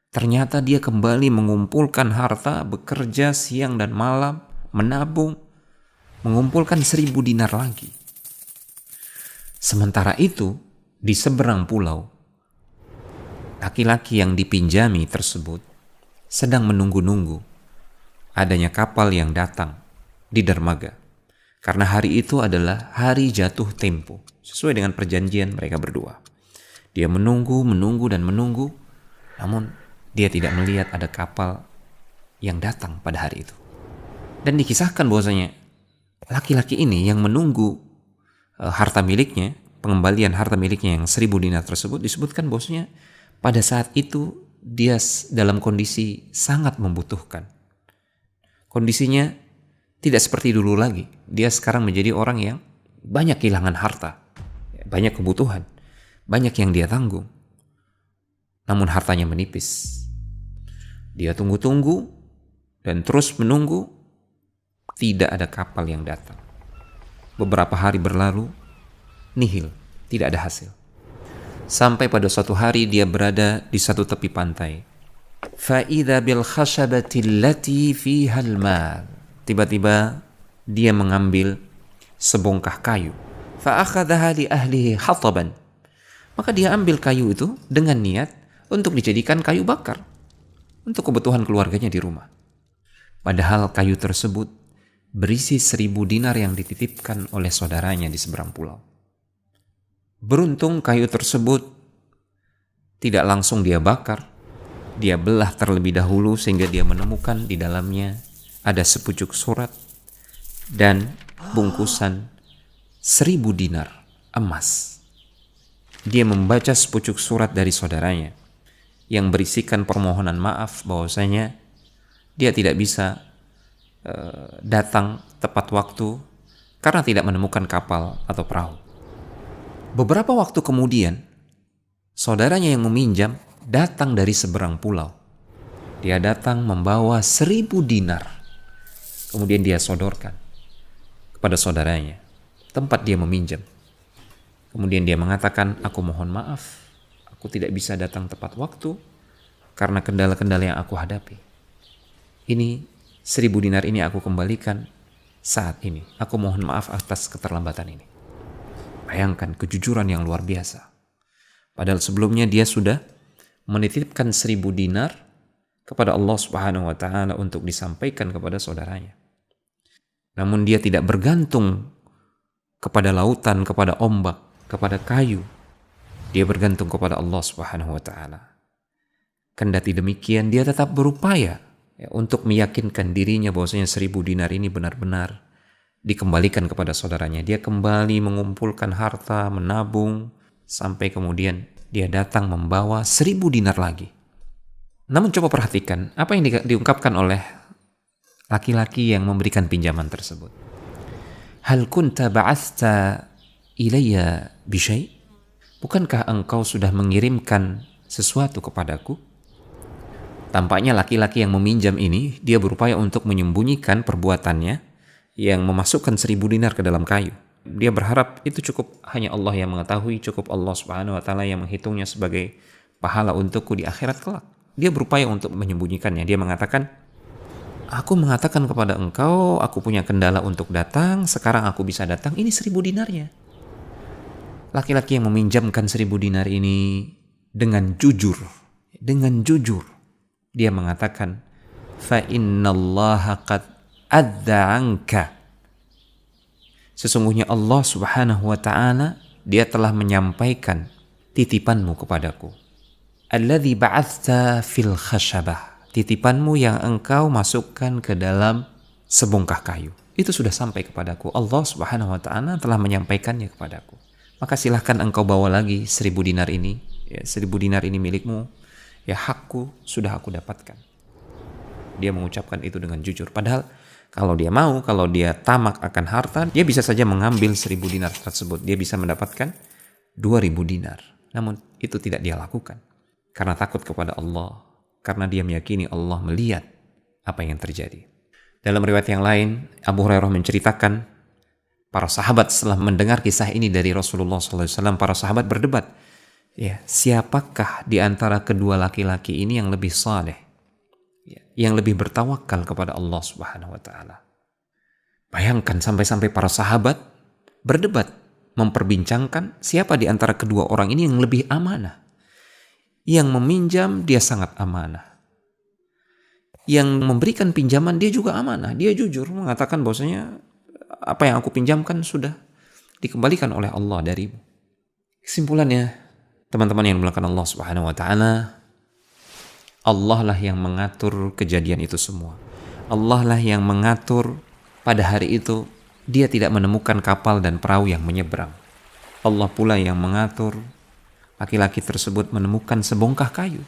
Ternyata dia kembali mengumpulkan harta, bekerja siang dan malam, menabung, mengumpulkan 1.000 dinar lagi. Sementara itu, di seberang pulau, laki-laki yang dipinjami tersebut sedang menunggu-nunggu adanya kapal yang datang di dermaga. Karena hari itu adalah hari jatuh tempo, sesuai dengan perjanjian mereka berdua. Dia menunggu, dan menunggu, namun dia tidak melihat ada kapal yang datang pada hari itu. Dan dikisahkan bahwasanya laki-laki ini yang menunggu harta miliknya, pengembalian harta miliknya yang 1.000 dinar tersebut, disebutkan bahwasanya pada saat itu dia dalam kondisi sangat membutuhkan. Kondisinya tidak seperti dulu lagi. Dia sekarang menjadi orang yang banyak kehilangan harta, banyak kebutuhan, banyak yang dia tanggung. Namun hartanya menipis. Dia tunggu-tunggu dan terus menunggu, tidak ada kapal yang datang. Beberapa hari berlalu, nihil, tidak ada hasil. Sampai pada suatu hari dia berada di satu tepi pantai. Fa'idha bil khashabati allati fiha al-mal. Tiba-tiba dia mengambil sebongkah kayu. Fa'akhadhaha li ahlihi hataban. Maka dia ambil kayu itu dengan niat untuk dijadikan kayu bakar untuk kebutuhan keluarganya di rumah. Padahal kayu tersebut berisi 1.000 dinar yang dititipkan oleh saudaranya di seberang pulau. Beruntung kayu tersebut tidak langsung dia bakar. Dia belah terlebih dahulu sehingga dia menemukan di dalamnya ada sepucuk surat dan bungkusan 1.000 dinar emas. Dia membaca sepucuk surat dari saudaranya yang berisikan permohonan maaf bahwasanya dia tidak bisa datang tepat waktu karena tidak menemukan kapal atau perahu. Beberapa waktu kemudian, saudaranya yang meminjam datang dari seberang pulau. Dia datang membawa 1.000 dinar. Kemudian dia sodorkan kepada saudaranya tempat dia meminjam. Kemudian dia mengatakan, aku mohon maaf, aku tidak bisa datang tepat waktu karena kendala-kendala yang aku hadapi. Ini 1.000 dinar ini aku kembalikan saat ini. Aku mohon maaf atas keterlambatan ini. Bayangkan kejujuran yang luar biasa. Padahal sebelumnya dia sudah menitipkan 1.000 dinar kepada Allah Subhanahu wa taala untuk disampaikan kepada saudaranya. Namun dia tidak bergantung kepada lautan, kepada ombak, kepada kayu. Dia bergantung kepada Allah Subhanahu wa taala. Kendati demikian dia tetap berupaya untuk meyakinkan dirinya bahwasanya 1.000 dinar ini benar-benar dikembalikan kepada saudaranya. Dia kembali mengumpulkan harta, menabung, sampai kemudian dia datang membawa 1.000 dinar lagi. Namun coba perhatikan apa yang diungkapkan oleh laki-laki yang memberikan pinjaman tersebut. Hal kunta ba'athta ilayya bisyai? Bukankah engkau sudah mengirimkan sesuatu kepadaku? Tampaknya laki-laki yang meminjam ini, dia berupaya untuk menyembunyikan perbuatannya yang memasukkan 1.000 dinar ke dalam kayu. Dia berharap itu cukup hanya Allah yang mengetahui, cukup Allah Subhanahu wa taala yang menghitungnya sebagai pahala untukku di akhirat kelak. Dia berupaya untuk menyembunyikannya. Dia mengatakan, aku mengatakan kepada engkau, aku punya kendala untuk datang, sekarang aku bisa datang, ini 1.000 dinarnya. Laki-laki yang meminjamkan 1.000 dinar ini dengan jujur, dia mengatakan, fa innallaha qad adza anka. Sesungguhnya Allah Subhanahu wa taala, dia telah menyampaikan titipanmu kepadaku. Alladzi ba'athta fil khashabah. Titipanmu yang engkau masukkan ke dalam sebongkah kayu. Itu sudah sampai kepadaku. Allah Subhanahu wa taala telah menyampaikannya kepadaku. Maka silahkan engkau bawa lagi 1.000 dinar ini. Ya, 1.000 dinar ini milikmu. Ya, hakku sudah aku dapatkan. Dia mengucapkan itu dengan jujur. Padahal kalau dia mau, kalau dia tamak akan harta, dia bisa saja mengambil 1.000 dinar tersebut. Dia bisa mendapatkan 2.000 dinar. Namun itu tidak dia lakukan. Karena takut kepada Allah. Karena dia meyakini Allah melihat apa yang terjadi. Dalam riwayat yang lain, Abu Hurairah menceritakan, para sahabat setelah mendengar kisah ini dari Rasulullah SAW, para sahabat berdebat. Ya, siapakah di antara kedua laki-laki ini yang lebih saleh, ya, yang lebih bertawakal kepada Allah Subhanahu wa taala? Bayangkan sampai-sampai para sahabat berdebat, memperbincangkan siapa di antara kedua orang ini yang lebih amanah. Yang meminjam dia sangat amanah. Yang memberikan pinjaman dia juga amanah. Dia jujur mengatakan bahwasanya apa yang aku pinjamkan sudah dikembalikan oleh Allah darimu. Kesimpulannya, teman-teman yang dimulakan Allah Subhanahu wa taala, Allah lah yang mengatur kejadian itu semua. Allah lah yang mengatur pada hari itu dia tidak menemukan kapal dan perahu yang menyeberang. Allah pula yang mengatur laki-laki tersebut menemukan sebongkah kayu.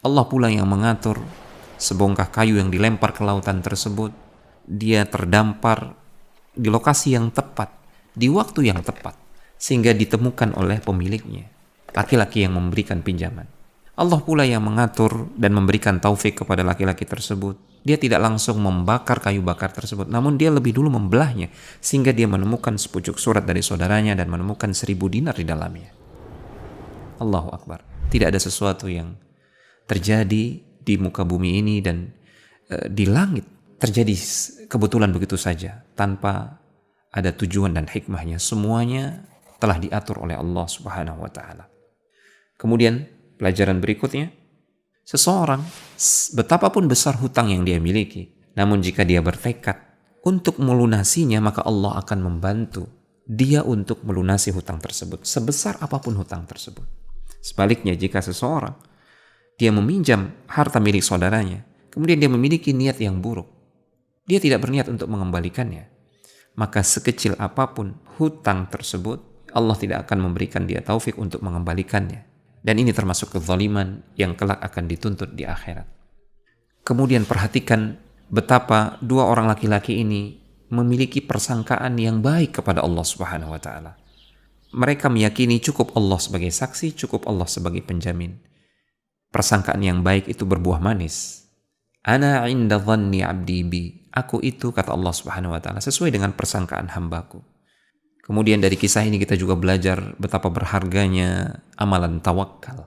Allah pula yang mengatur sebongkah kayu yang dilempar ke lautan tersebut, dia terdampar di lokasi yang tepat, di waktu yang tepat, sehingga ditemukan oleh pemiliknya, laki-laki yang memberikan pinjaman. Allah pula yang mengatur dan memberikan taufik kepada laki-laki tersebut. Dia tidak langsung membakar kayu bakar tersebut, namun dia lebih dulu membelahnya, sehingga dia menemukan sepucuk surat dari saudaranya dan menemukan 1.000 dinar di dalamnya. Allahu Akbar. Tidak ada sesuatu yang terjadi di muka bumi ini dan di langit terjadi kebetulan begitu saja tanpa ada tujuan dan hikmahnya. Semuanya telah diatur oleh Allah Subhanahu wa taala. Kemudian pelajaran berikutnya, seseorang betapapun besar hutang yang dia miliki, namun jika dia bertekad untuk melunasinya, maka Allah akan membantu dia untuk melunasi hutang tersebut, sebesar apapun hutang tersebut. Sebaliknya, jika seseorang dia meminjam harta milik saudaranya, kemudian dia memiliki niat yang buruk, dia tidak berniat untuk mengembalikannya, maka sekecil apapun hutang tersebut, Allah tidak akan memberikan dia taufik untuk mengembalikannya. Dan ini termasuk kezaliman yang kelak akan dituntut di akhirat. Kemudian perhatikan betapa dua orang laki-laki ini memiliki persangkaan yang baik kepada Allah Subhanahu wa taala. Mereka meyakini cukup Allah sebagai saksi, cukup Allah sebagai penjamin. Persangkaan yang baik itu berbuah manis. Ana 'inda dhanni 'abdi bi. Aku itu, kata Allah Subhanahu wa taala, sesuai dengan persangkaan hambaku. Kemudian dari kisah ini kita juga belajar betapa berharganya amalan tawakal.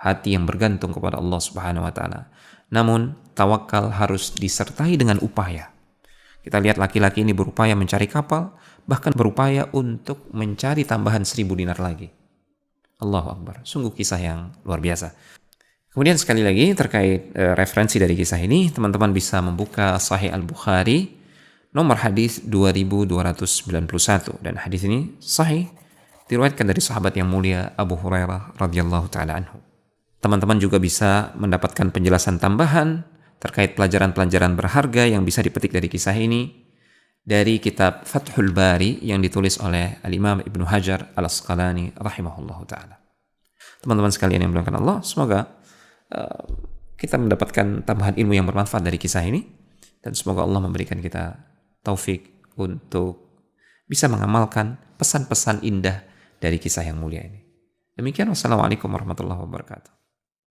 Hati yang bergantung kepada Allah Subhanahu wa taala. Namun tawakal harus disertai dengan upaya. Kita lihat laki-laki ini berupaya mencari kapal, bahkan berupaya untuk mencari tambahan 1.000 dinar lagi. Allahu Akbar. Sungguh kisah yang luar biasa. Kemudian sekali lagi terkait referensi dari kisah ini, teman-teman bisa membuka Sahih Al-Bukhari nomor hadis 2291, dan hadis ini sahih diriwayatkan dari sahabat yang mulia Abu Hurairah radhiyallahu taala anhu. Teman-teman juga bisa mendapatkan penjelasan tambahan terkait pelajaran-pelajaran berharga yang bisa dipetik dari kisah ini dari kitab Fathul Bari yang ditulis oleh Al-Imam Ibnu Hajar Al-Asqalani rahimahullahu taala. Teman-teman sekalian yang dimuliakan Allah, semoga kita mendapatkan tambahan ilmu yang bermanfaat dari kisah ini, dan semoga Allah memberikan kita taufik untuk bisa mengamalkan pesan-pesan indah dari kisah yang mulia ini. Demikian, wassalamualaikum warahmatullahi wabarakatuh.